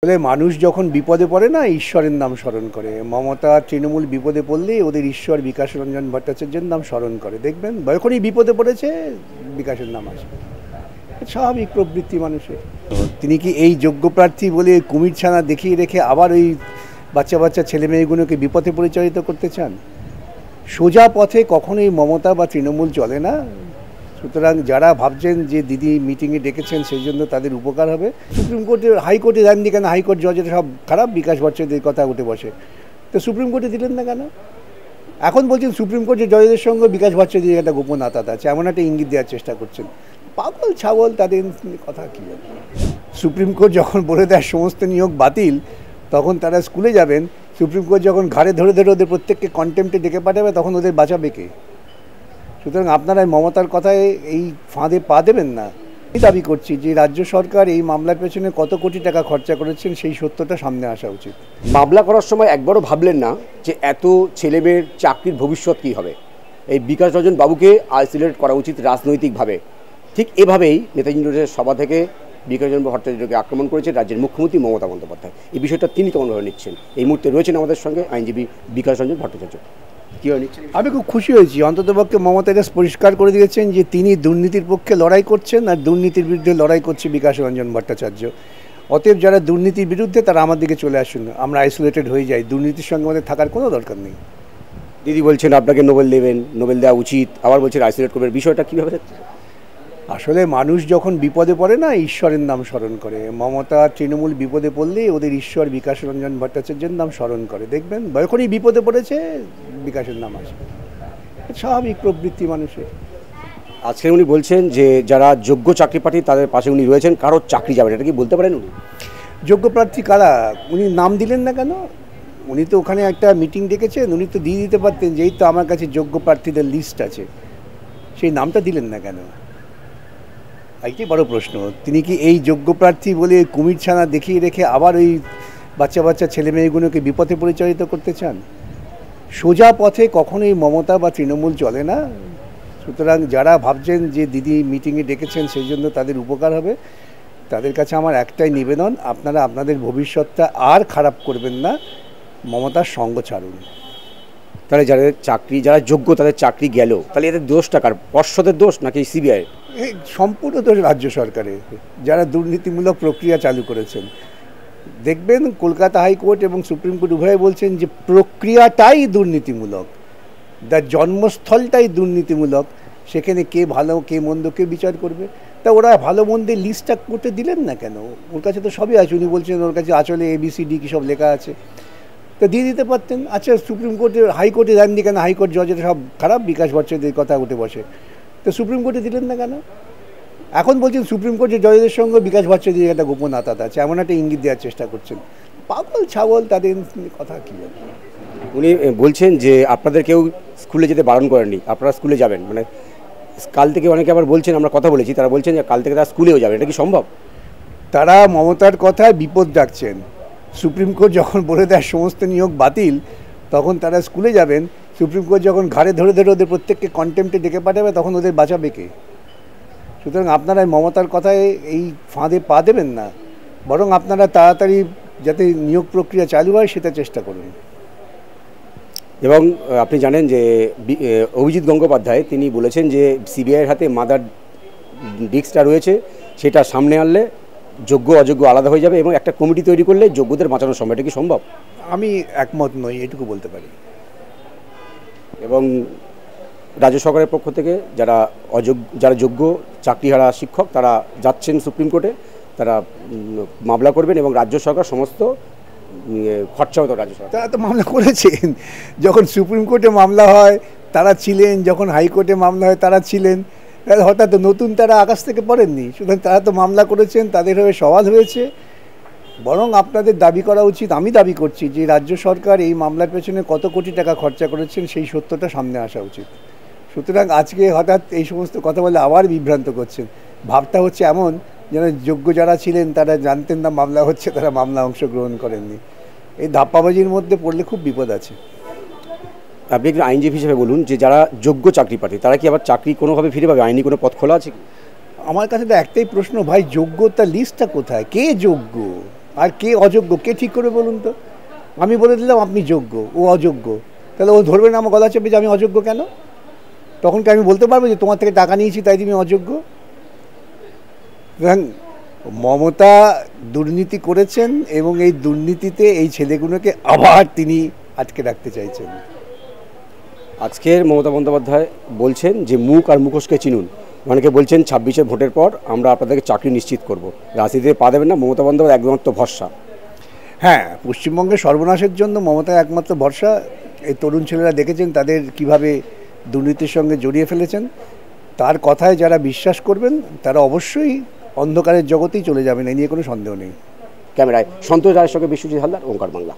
আসলে মানুষ যখন বিপদে পড়ে না ঈশ্বরের নাম স্মরণ করে। মমতা তৃণমূল বিপদে পড়লেই ওদের ঈশ্বর বিকাশ রঞ্জন ভট্টাচার্যের নাম স্মরণ করে। দেখবেন যখনই বিপদে পড়েছে বিকাশের নাম আসবে, স্বাভাবিক প্রবৃত্তি মানুষের। তো তিনি কি এই যোগ্য প্রার্থী বলে কুমির ছানা দেখিয়ে রেখে আবার ওই বাচ্চা বাচ্চা ছেলে মেয়েগুলোকে বিপথে পরিচালিত করতে চান? সোজা পথে কখনোই মমতা বা তৃণমূল চলে না। সুতরাং যারা ভাবছেন যে দিদি মিটিংয়ে ডেকেছেন সেই জন্য তাদের উপকার হবে, সুপ্রিম কোর্টে হাইকোর্টে দেননি কেন? হাইকোর্ট জজের সব খারাপ, বিকাশ ভট্টাচার্যের কথা উঠে বসে, তো সুপ্রিম কোর্টে দিলেন না কেন? এখন বলছেন সুপ্রিম কোর্টের জজেদের সঙ্গে বিকাশ ভট্টাচার্যের একটা গোপন আতাত আছে, এমন একটা ইঙ্গিত দেওয়ার চেষ্টা করছেন। পাগল ছাগল তাদের কথা কী হবে? সুপ্রিম কোর্ট যখন বলে দেয় সমস্ত নিয়োগ বাতিল, তখন তারা স্কুলে যাবেন। সুপ্রিম কোর্ট যখন ঘাড়ে ধরে ধরে ওদের প্রত্যেককে কন্টেম্পটে ডেকে পাঠাবে, তখন ওদের বাঁচাবে কে? সুতরাং আপনারা মমতার কথায় এই ফাঁদে পা দেবেন না। আমি দাবি করছি যে রাজ্য সরকার এই মামলার পেছনে কত কোটি টাকা খরচা করেছেন সেই সত্যটা সামনে আসা উচিত। মামলা করার সময় একবারও ভাবলেন না যে এত ছেলেমেয়ের চাকরির ভবিষ্যৎ কী হবে? এই বিকাশ রঞ্জন বাবুকে আইসোলেট করা উচিত রাজনৈতিকভাবে। ঠিক এভাবেই নেতাজি রোডের সভা থেকে বিকাশ রঞ্জন ভট্টাচার্যকে আক্রমণ করেছে রাজ্যের মুখ্যমন্ত্রী মমতা বন্দ্যোপাধ্যায়। এই বিষয়টা তিনি কেমনভাবে নিচ্ছেন? এই মুহূর্তে রয়েছেন আমাদের সঙ্গে আইনজীবী বিকাশ রঞ্জন ভট্টাচার্য। কীভাবে নিচ্ছেন? আমি খুব খুশি হয়েছি, অন্ততপক্ষে মমতা এটা পরিষ্কার করে দিয়েছেন যে তিনি দুর্নীতির পক্ষে লড়াই করছেন আর দুর্নীতির বিরুদ্ধে লড়াই করছে বিকাশ রঞ্জন ভট্টাচার্য। অতএব যারা দুর্নীতির বিরুদ্ধে তারা আমার দিকে চলে আসুন, আমরা আইসোলেটেড হয়ে যাই, দুর্নীতির সঙ্গে আমাদের থাকার কোনো দরকার নেই। দিদি বলছেন আপনাকে নোবেল দেবেন, নোবেল দেওয়া উচিত, আবার বলছেন আইসোলেট করবেন, বিষয়টা কীভাবে? আসলে মানুষ যখন বিপদে পড়ে না ঈশ্বরের নাম স্মরণ করে। মমতা তৃণমূল বিপদে পড়লেই ওদের ঈশ্বর বিকাশ রঞ্জন ভট্টাচার্যের নাম স্মরণ করে। দেখবেন যখনই বিপদে পড়েছে বিকাশের নাম আসবে, স্বাভাবিক প্রবৃত্তি মানুষের। আজকে উনি বলছেন যে যারা যোগ্য চাকরি প্রার্থী তাদের পাশে উনি রয়েছেন, কারোর চাকরি যাবেন, এটা কি বলতে পারেন উনি? যোগ্য প্রার্থী কারা? উনি নাম দিলেন না কেন? উনি তো ওখানে একটা মিটিং ডেকেছেন, উনি তো দিয়ে দিতে পারতেন যে এই তো আমার কাছে যোগ্য প্রার্থীদের লিস্ট আছে, সেই নামটা দিলেন না কেন? এইটাই বড় প্রশ্ন। তিনি কি এই যোগ্য প্রার্থী বলে কুমির ছানা দেখিয়ে রেখে আবার ওই বাচ্চা বাচ্চা ছেলে মেয়েগুলোকে বিপথে পরিচালিত করতে চান? সোজা পথে কখনোই মমতা বা তৃণমূল চলে না। সুতরাং যারা ভাবছেন যে দিদি মিটিংয়ে ডেকেছেন সেই জন্য তাদের উপকার হবে, তাদের কাছে আমার একটাই নিবেদন, আপনারা আপনাদের ভবিষ্যৎটা আর খারাপ করবেন না, মমতার সঙ্গ ছাড়ুন। তাহলে যাদের চাকরি, যারা যোগ্য তাদের চাকরি গেল, তাহলে এদের দোষটা কার? পর্ষদের দোষ নাকি সিবিআই? এই সম্পূর্ণ দোষ রাজ্য সরকারের, যারা দুর্নীতিমূলক প্রক্রিয়া চালু করেছেন। দেখবেন কলকাতা হাইকোর্ট এবং সুপ্রিম কোর্ট উভয়ে বলছেন যে প্রক্রিয়াটাই দুর্নীতিমূলক, তার জন্মস্থলটাই দুর্নীতিমূলক, সেখানে কে ভালো কে মন্দ কে বিচার করবে? তা ওরা ভালো মন্দের লিস্টটা করতে দিলেন না কেন? ওর কাছে তো সবই আছে, উনি বলছেন ওর কাছে আসলে ABCD কী সব লেখা আছে, তা দিয়ে দিতে পারতেন। আচ্ছা সুপ্রিম কোর্টে হাইকোর্টে দেননি কেন? হাইকোর্ট জজের সব খারাপ, বিকাশ ভট্টাচার্যের কথা উঠে বসে, তো সুপ্রিম কোর্টে দিলেন না কেন? এখন বলছেন সুপ্রিম কোর্টের জজেদের সঙ্গে বিকাশ ভট্টাচার্যের একটা গোপন আতাত আছে, এমন একটা ইঙ্গিত দেওয়ার চেষ্টা করছেন। পাগল ছাগল তাদের কথা কী হবে? উনি বলছেন যে আপনাদের কেউ স্কুলে যেতে বারণ করেননি, আপনারা স্কুলে যাবেন, মানে কাল থেকে অনেকে আবার বলছেন, আমরা কথা বলেছি, তারা বলছেন যে কাল থেকে তারা স্কুলেও যাবে, এটা কি সম্ভব? তারা মমতার কথায় বিপদ ডাকছেন। সুপ্রিম কোর্ট যখন বলে দেয় সমস্ত নিয়োগ বাতিল, তখন তারা স্কুলে যাবেন। সুপ্রিম কোর্ট যখন ঘাড়ে ধরে ধরে ওদের প্রত্যেককে কন্টেম্পটে ডেকে পাঠাবে, তখন ওদের বাঁচাবে কে? সুতরাং আপনারা মমতার কথায় এই ফাঁদে পা দেবেন না, বরং আপনারা তাড়াতাড়ি যাতে নিয়োগ প্রক্রিয়া চালু হয় সেটা চেষ্টা করুন। এবং আপনি জানেন যে অভিজিৎ গঙ্গোপাধ্যায় তিনি বলেছেন যে সিবিআইয়ের হাতে মাদার ডিস্কটা রয়েছে, সেটা সামনে আনলে যোগ্য অযোগ্য আলাদা হয়ে যাবে এবং একটা কমিটি তৈরি করলে যোগ্যদের বাঁচানোর সময়, এটা কি সম্ভব? আমি একমত নই, এটুকু বলতে পারি। এবং রাজ্য সরকারের পক্ষ থেকে যারা যোগ্য চাকরিহারা শিক্ষক তারা যাচ্ছেন সুপ্রিম কোর্টে, তারা মামলা করবেন এবং রাজ্য সরকার সমস্ত খরচা হতো রাজ্য সরকার। তারা তো মামলা করেছেন, যখন সুপ্রিম কোর্টে মামলা হয় তারা ছিলেন, যখন হাইকোর্টে মামলা হয় তারা ছিলেন, হঠাৎ নতুন তারা আকাশ থেকে পড়েননি। সুতরাং তারা তো মামলা করেছেন, তাদের হয়ে সওয়াল হয়েছে। বরং আপনাদের দাবি করা উচিত, আমি দাবি করছি যে রাজ্য সরকার এই মামলার পেছনে কত কোটি টাকা খরচা করেছেন সেই সত্যটা সামনে আসা উচিত। সুতরাং আজকে হঠাৎ এই সমস্ত কথা বলে আবার বিভ্রান্ত করছেন। ভাবটা হচ্ছে এমন যেন যোগ্য যারা ছিলেন তারা জানতেন না মামলা হচ্ছে, তারা মামলা অংশগ্রহণ করেননি। এই ধাপ্পাবাজির মধ্যে পড়লে খুব বিপদ আছে। আপনি একজন আইনজীবী হিসেবে বলুন যে যারা যোগ্য চাকরি প্রার্থী তারা কি আবার চাকরি কোনোভাবে ফিরে পাবে? আইনি কোনো পথ খোলা আছে কি? আমার কাছে তো একটাই প্রশ্ন, ভাই যোগ্যতার লিস্টটা কোথায়? কে যোগ্য? আর কে অযোগ্য কে ঠিক করে বলুন তো? আমি বলে দিলাম আপনি যোগ্য, ও অযোগ্য, তাহলে ও ধরবে না আমার গলা চেপে যে আমি অযোগ্য কেন? তখন কি আমি বলতে পারবো যে তোমার থেকে টাকা নিয়েছি তাই তুমি অযোগ্য? মমতা দুর্নীতি করেছেন এবং এই দুর্নীতিতে এই ছেলেগুলোকে আবার তিনি আটকে রাখতে চাইছেন। আজকের মমতা বন্দ্যোপাধ্যায় বলছেন যে মুখ আর মুখোশকে চিনুন। অনেকে বলছেন 26-এর ভোটের পর আমরা আপনাদেরকে চাকরি নিশ্চিত করব, রাজনীতিতে পা দেবেন না, মমতা বন্দ্যোপাধ্যায় একমাত্র ভরসা। হ্যাঁ, পশ্চিমবঙ্গের সর্বনাশের জন্য মমতা একমাত্র ভরসা। এই তরুণ ছেলেরা দেখেছেন তাদের কিভাবে দুর্নীতির সঙ্গে জড়িয়ে ফেলেছেন। তার কথায় যারা বিশ্বাস করবেন তারা অবশ্যই অন্ধকারের জগতেই চলে যাবেন, এই নিয়ে কোনো সন্দেহ নেই। ক্যামেরায় সন্তোষ রায়ের সঙ্গে বিশ্বজিৎ হালদার, ওঙ্কার বাংলা।